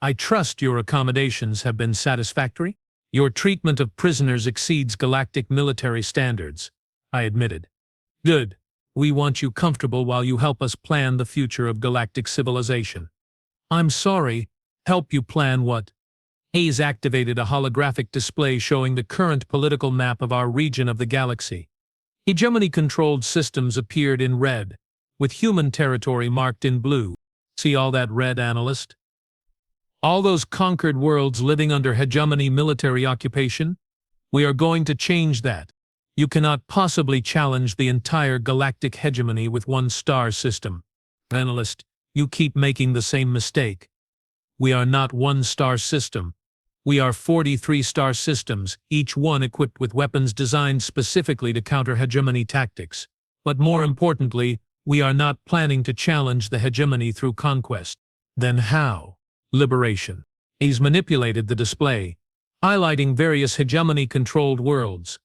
I trust your accommodations have been satisfactory? Your treatment of prisoners exceeds galactic military standards, I admitted. Good. We want you comfortable while you help us plan the future of galactic civilization. I'm sorry, help you plan what? Hayes activated a holographic display showing the current political map of our region of the galaxy. Hegemony-controlled systems appeared in red, with human territory marked in blue. See all that red, Analyst? All those conquered worlds living under hegemony military occupation? We are going to change that. You cannot possibly challenge the entire galactic hegemony with one star system. Analyst, you keep making the same mistake. We are not one star system. We are 43 star systems, each one equipped with weapons designed specifically to counter hegemony tactics. But more importantly, we are not planning to challenge the hegemony through conquest. Then how? Liberation. He's manipulated the display, highlighting various hegemony-controlled worlds.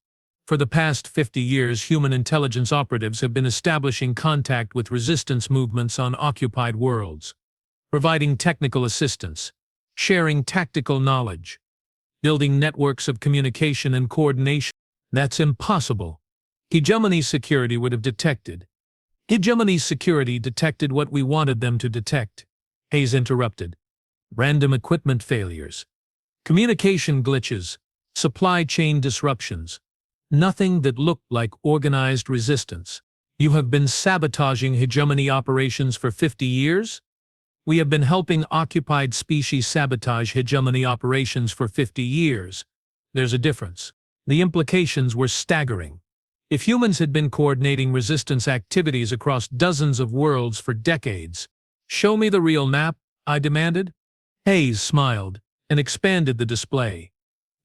For the past 50 years, human intelligence operatives have been establishing contact with resistance movements on occupied worlds, providing technical assistance, sharing tactical knowledge, building networks of communication and coordination. That's impossible. Hegemony security would have detected. Hegemony security detected what we wanted them to detect. Hayes interrupted. Random equipment failures, communication glitches, supply chain disruptions. Nothing that looked like organized resistance. You have been sabotaging hegemony operations for 50 years? We have been helping occupied species sabotage hegemony operations for 50 years. There's a difference. The implications were staggering. If humans had been coordinating resistance activities across dozens of worlds for decades, show me the real map, I demanded. Hayes smiled and expanded the display.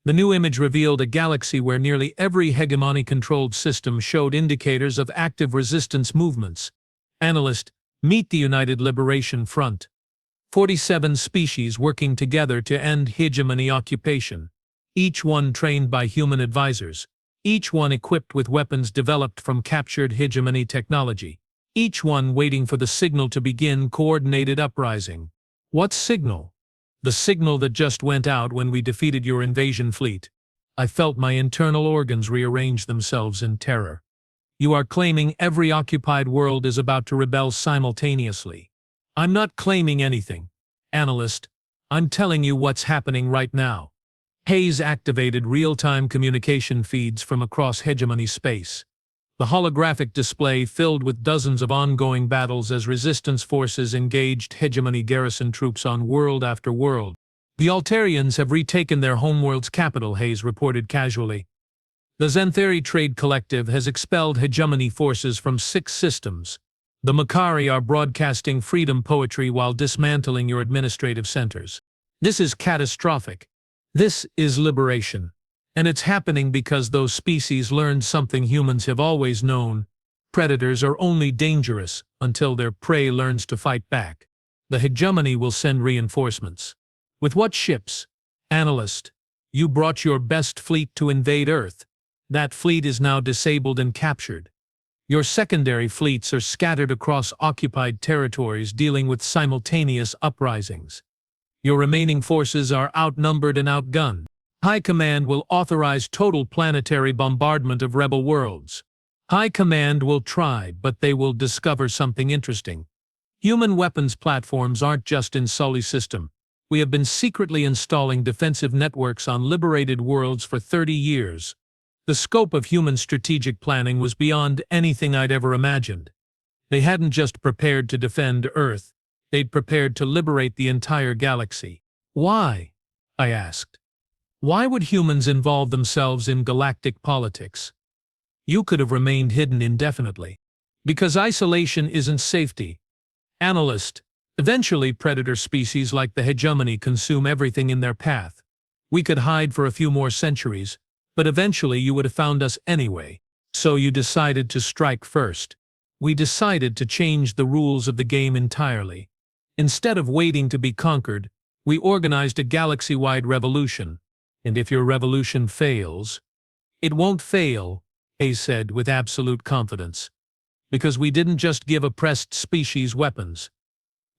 The new image revealed a galaxy where nearly every hegemony-controlled system showed indicators of active resistance movements. Analyst, meet the United Liberation Front. 47 species working together to end hegemony occupation. Each one trained by human advisors. Each one equipped with weapons developed from captured hegemony technology. Each one waiting for the signal to begin coordinated uprising. What signal? The signal that just went out when we defeated your invasion fleet. I felt my internal organs rearrange themselves in terror. You are claiming every occupied world is about to rebel simultaneously. I'm not claiming anything, Analyst. I'm telling you what's happening right now. Hayes activated real-time communication feeds from across hegemony space. The holographic display filled with dozens of ongoing battles as resistance forces engaged hegemony garrison troops on world after world. The Altarians have retaken their homeworld's capital, Hayes reported casually. The Xanthari Trade Collective has expelled hegemony forces from 6 systems. The Makari are broadcasting freedom poetry while dismantling your administrative centers. This is catastrophic. This is liberation. And it's happening because those species learned something humans have always known. Predators are only dangerous until their prey learns to fight back. The hegemony will send reinforcements. With what ships? Analyst, you brought your best fleet to invade Earth. That fleet is now disabled and captured. Your secondary fleets are scattered across occupied territories dealing with simultaneous uprisings. Your remaining forces are outnumbered and outgunned. High Command will authorize total planetary bombardment of rebel worlds. High Command will try, but they will discover something interesting. Human weapons platforms aren't just in Sully's system. We have been secretly installing defensive networks on liberated worlds for 30 years. The scope of human strategic planning was beyond anything I'd ever imagined. They hadn't just prepared to defend Earth, they'd prepared to liberate the entire galaxy. Why? I asked. Why would humans involve themselves in galactic politics? You could have remained hidden indefinitely. Because isolation isn't safety. Analyst, eventually predator species like the hegemony consume everything in their path. We could hide for a few more centuries, but eventually you would have found us anyway. So you decided to strike first. We decided to change the rules of the game entirely. Instead of waiting to be conquered, we organized a galaxy-wide revolution. And if your revolution fails, it won't fail, Hayes said with absolute confidence. Because we didn't just give oppressed species weapons.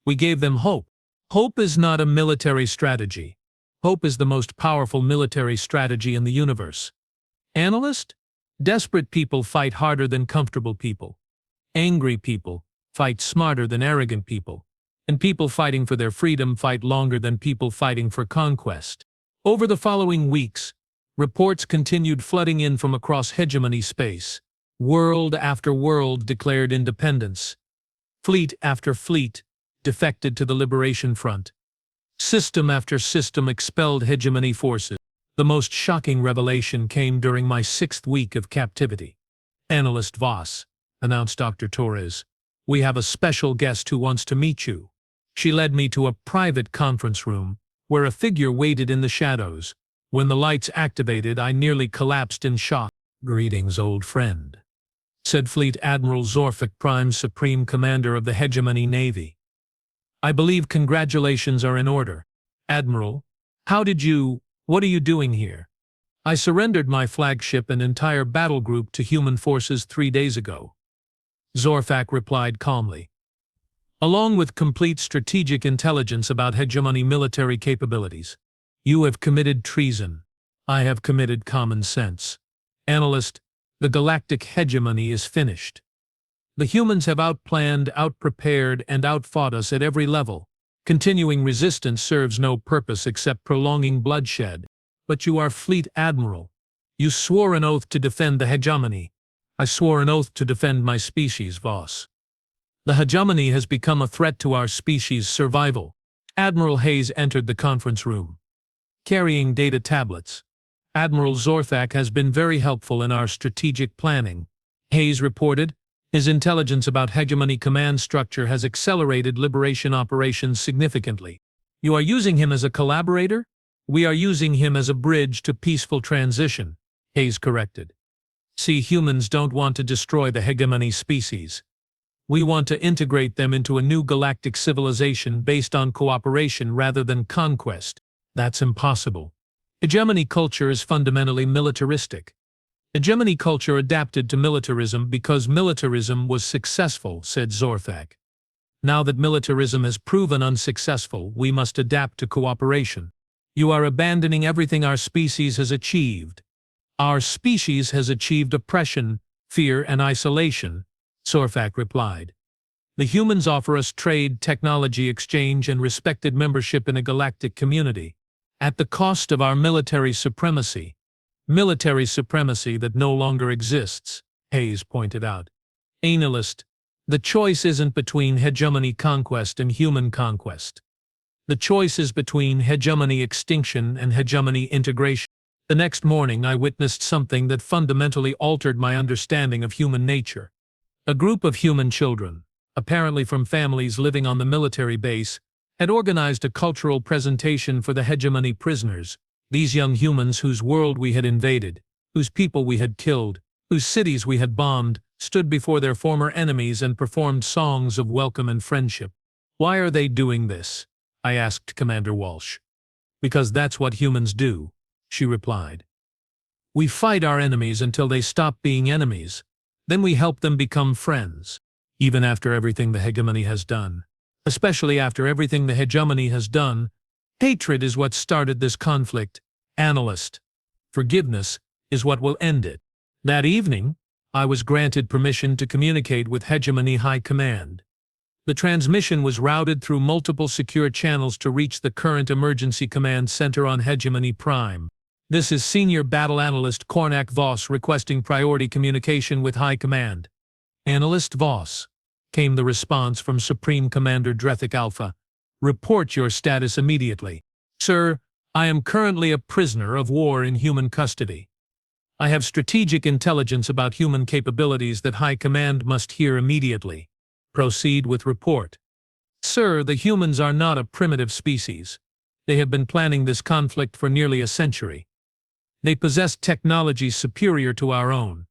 We gave them hope. Hope is not a military strategy. Hope is the most powerful military strategy in the universe. Analyst? Desperate people fight harder than comfortable people. Angry people fight smarter than arrogant people. And people fighting for their freedom fight longer than people fighting for conquest. Over the following weeks, reports continued flooding in from across hegemony space. World after world declared independence. Fleet after fleet defected to the Liberation Front. System after system expelled hegemony forces. The most shocking revelation came during my 6th week of captivity. Analyst Voss, announced Dr. Torres, we have a special guest who wants to meet you. She led me to a private conference room, where a figure waited in the shadows. When the lights activated, I nearly collapsed in shock. Greetings, old friend, said Fleet Admiral Zorfak Prime, Supreme Commander of the Hegemony Navy. I believe congratulations are in order. Admiral, what are you doing here? I surrendered my flagship and entire battle group to human forces 3 days ago. Zorfak replied calmly. Along with complete strategic intelligence about hegemony military capabilities. You have committed treason. I have committed common sense. Analyst, the galactic hegemony is finished. The humans have outplanned, outprepared, and outfought us at every level. Continuing resistance serves no purpose except prolonging bloodshed. But you are Fleet Admiral. You swore an oath to defend the hegemony. I swore an oath to defend my species, Voss. The hegemony has become a threat to our species' survival. Admiral Hayes entered the conference room, carrying data tablets. Admiral Zorfak has been very helpful in our strategic planning, Hayes reported. His intelligence about hegemony command structure has accelerated liberation operations significantly. You are using him as a collaborator? We are using him as a bridge to peaceful transition, Hayes corrected. See, humans don't want to destroy the hegemony species. We want to integrate them into a new galactic civilization based on cooperation rather than conquest. That's impossible. Hegemony culture is fundamentally militaristic. Hegemony culture adapted to militarism because militarism was successful, said Zorfak. Now that militarism has proven unsuccessful, we must adapt to cooperation. You are abandoning everything our species has achieved. Our species has achieved oppression, fear, and isolation, Zorfak replied. The humans offer us trade, technology exchange, and respected membership in a galactic community, at the cost of our military supremacy that no longer exists. Hayes pointed out. Analyst, the choice isn't between hegemony conquest and human conquest. The choice is between hegemony extinction and hegemony integration. The next morning I witnessed something that fundamentally altered my understanding of human nature. A group of human children, apparently from families living on the military base, had organized a cultural presentation for the hegemony prisoners, these young humans whose world we had invaded, whose people we had killed, whose cities we had bombed, stood before their former enemies and performed songs of welcome and friendship. Why are they doing this? I asked Commander Walsh. Because that's what humans do, she replied. We fight our enemies until they stop being enemies. Then we help them become friends, even after everything the hegemony has done. Especially after everything the hegemony has done, hatred is what started this conflict. Analyst, forgiveness is what will end it. That evening, I was granted permission to communicate with Hegemony High Command. The transmission was routed through multiple secure channels to reach the current emergency command center on Hegemony Prime. This is Senior Battle Analyst Cornac Voss requesting priority communication with High Command. Analyst Voss, came the response from Supreme Commander Drethik Alpha. Report your status immediately. Sir, I am currently a prisoner of war in human custody. I have strategic intelligence about human capabilities that High Command must hear immediately. Proceed with report. Sir, the humans are not a primitive species. They have been planning this conflict for nearly a century. They possess technology superior to our own.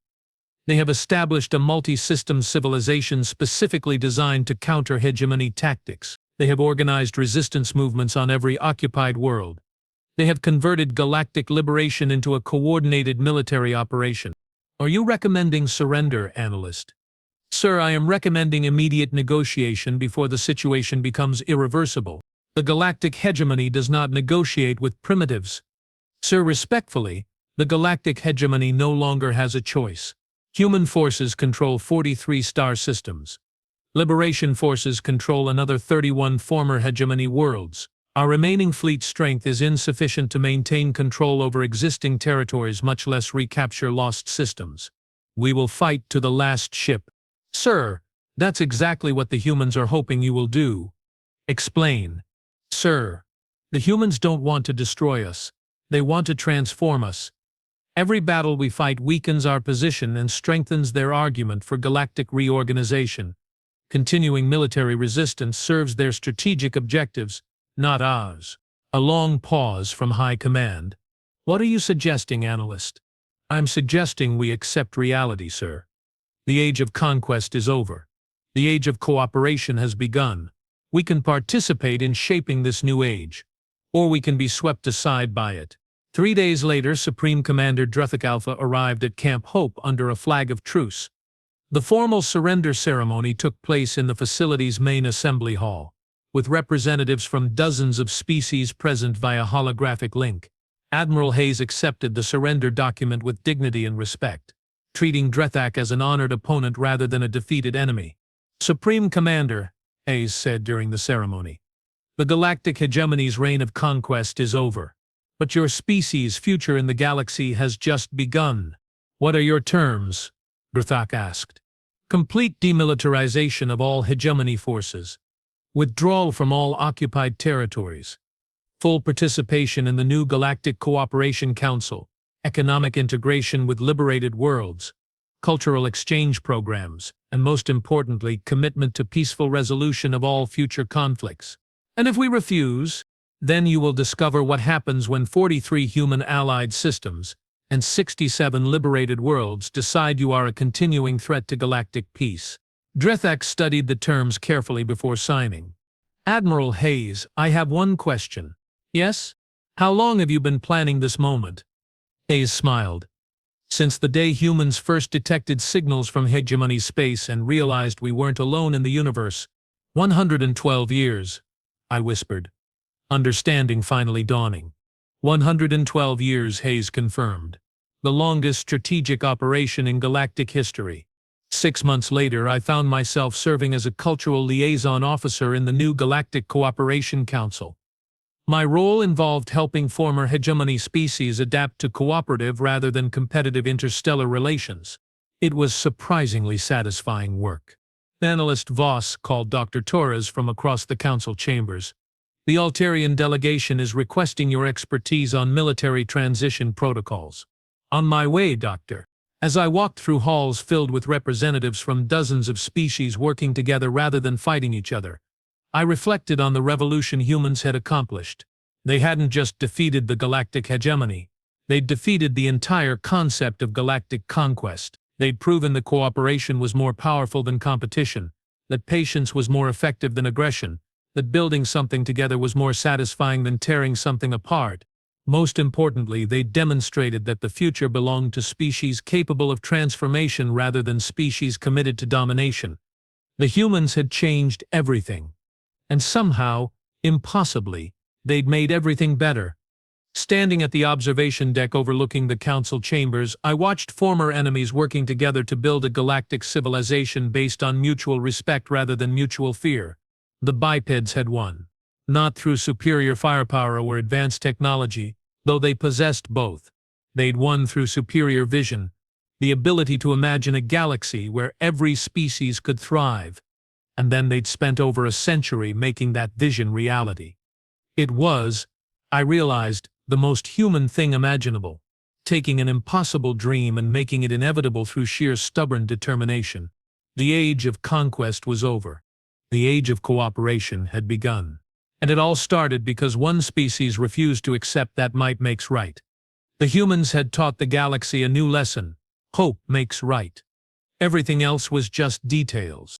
They have established a multi-system civilization specifically designed to counter hegemony tactics. They have organized resistance movements on every occupied world. They have converted galactic liberation into a coordinated military operation. Are you recommending surrender, Analyst? Sir, I am recommending immediate negotiation before the situation becomes irreversible. The Galactic Hegemony does not negotiate with primitives. Sir, respectfully, the Galactic Hegemony no longer has a choice. Human forces control 43 star systems. Liberation forces control another 31 former hegemony worlds. Our remaining fleet strength is insufficient to maintain control over existing territories, much less recapture lost systems. We will fight to the last ship. Sir, that's exactly what the humans are hoping you will do. Explain. Sir, the humans don't want to destroy us. They want to transform us. Every battle we fight weakens our position and strengthens their argument for galactic reorganization. Continuing military resistance serves their strategic objectives, not ours. A long pause from High Command. What are you suggesting, Analyst? I'm suggesting we accept reality, sir. The age of conquest is over. The age of cooperation has begun. We can participate in shaping this new age, or we can be swept aside by it. 3 days later, Supreme Commander Drethik Alpha arrived at Camp Hope under a flag of truce. The formal surrender ceremony took place in the facility's main assembly hall, with representatives from dozens of species present via holographic link. Admiral Hayes accepted the surrender document with dignity and respect, treating Drethak as an honored opponent rather than a defeated enemy. Supreme Commander, Hayes said during the ceremony, the Galactic Hegemony's reign of conquest is over, but your species' future in the galaxy has just begun. What are your terms? Drethak asked. Complete demilitarization of all hegemony forces, withdrawal from all occupied territories, full participation in the new Galactic Cooperation Council, economic integration with liberated worlds, cultural exchange programs, and most importantly, commitment to peaceful resolution of all future conflicts. And if we refuse, then you will discover what happens when 43 human allied systems and 67 liberated worlds decide you are a continuing threat to galactic peace. Drethak studied the terms carefully before signing. Admiral Hayes, I have one question. Yes? How long have you been planning this moment? Hayes smiled. Since the day humans first detected signals from hegemony space and realized we weren't alone in the universe. 112 years, I whispered, understanding finally dawning. 112 years, Hayes confirmed. The longest strategic operation in galactic history. 6 months later, I found myself serving as a cultural liaison officer in the new Galactic Cooperation Council. My role involved helping former hegemony species adapt to cooperative rather than competitive interstellar relations. It was surprisingly satisfying work. Analyst Voss called Dr. Torres from across the council chambers. The Altarian delegation is requesting your expertise on military transition protocols. On my way, Doctor. As I walked through halls filled with representatives from dozens of species working together rather than fighting each other, I reflected on the revolution humans had accomplished. They hadn't just defeated the Galactic Hegemony. They'd defeated the entire concept of galactic conquest. They'd proven that cooperation was more powerful than competition, that patience was more effective than aggression, that building something together was more satisfying than tearing something apart. Most importantly, they demonstrated that the future belonged to species capable of transformation rather than species committed to domination. The humans had changed everything. And somehow, impossibly, they'd made everything better. Standing at the observation deck overlooking the council chambers, I watched former enemies working together to build a galactic civilization based on mutual respect rather than mutual fear. The Bipeds had won. Not through superior firepower or advanced technology, though they possessed both. They'd won through superior vision, the ability to imagine a galaxy where every species could thrive. And then they'd spent over a century making that vision reality. It was, I realized, the most human thing imaginable, taking an impossible dream and making it inevitable through sheer stubborn determination. The age of conquest was over. The age of cooperation had begun. And it all started because one species refused to accept that might makes right. The humans had taught the galaxy a new lesson: hope makes right. Everything else was just details.